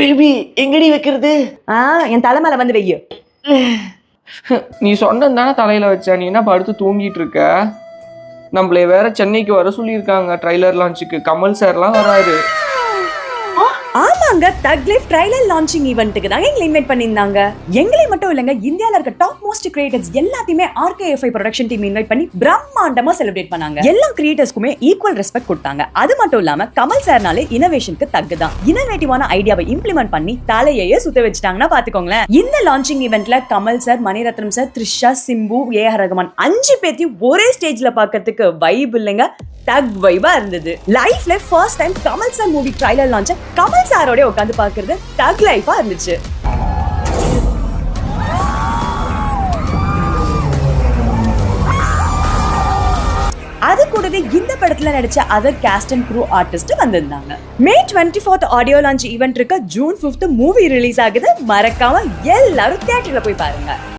Baby எங்கடி வைக்கிறது? என் தலைமையில வந்து வெய்யு. நீ சொன்னது தானே தலையில வச்ச, நீ என்ன படுத்து தூங்கிட்டு இருக்க? நம்மளே வேற சென்னைக்கு வர சொல்லியிருக்காங்க ட்ரைலர் லான்ச்சுக்கு. கமல் சார்லாம் வராரு. ஆமாங்க, தக் லைஃப் ட்ரைலர் லான்ச்சிங் ஈவென்ட்டுக்கு தான் எங்களை இன்வைட் பண்ணியிருந்தாங்க. எங்களை மட்டும் இல்லைங்க, இந்தியாவில் இருக்க டாப் மோஸ்ட் கிரியேட்டர்ஸ் எல்லாத்தையுமே RKFI ப்ரொடக்ஷன் டீம் இன்வைட் பண்ணி பிரம்மாண்டமா செலிப்ரேட் பண்ணாங்க. எல்லா கிரியேட்டர்ஸ்க்குமே ஈக்குவல் ரெஸ்பெக்ட் கொடுத்தாங்க. அது மட்டும் இல்லாம கமல் சார்னாலே இனோவேஷனுக்கு தக்கு தான். இனோவேட்டிவான ஐடியாவை இம்ப்ளிமெண்ட் பண்ணி தலையையே சுத்த வச்சுட்டாங்கன்னா பாத்துக்கோங்களேன். இந்த லான்ச்சிங் ஈவென்ட்ல Kamal sir, Mani Ratnam sir, Trisha, Simbu, AR Rahman 5 பேத்தையும் ஒரே ஸ்டேஜ்ல பாக்கிறதுக்கு வைப் இல்லைங்க, தக் வைபா இருந்தது. லைஃப்ல first time Kamal sir movie trailer launch Kamal சாரோட உட்கார்ந்து பார்க்கிறது தக் லைஃபா இருந்துச்சு. அது கூடவே இந்த படத்துல நடிச்ச other cast and crew artist வந்திருந்தாங்க. May 24th audio launch event இருக்கு. June 5th மூவி ரிலீஸ் ஆகுது. மறக்காம எல்லாரும் தியேட்டர்ல போய் பாருங்க.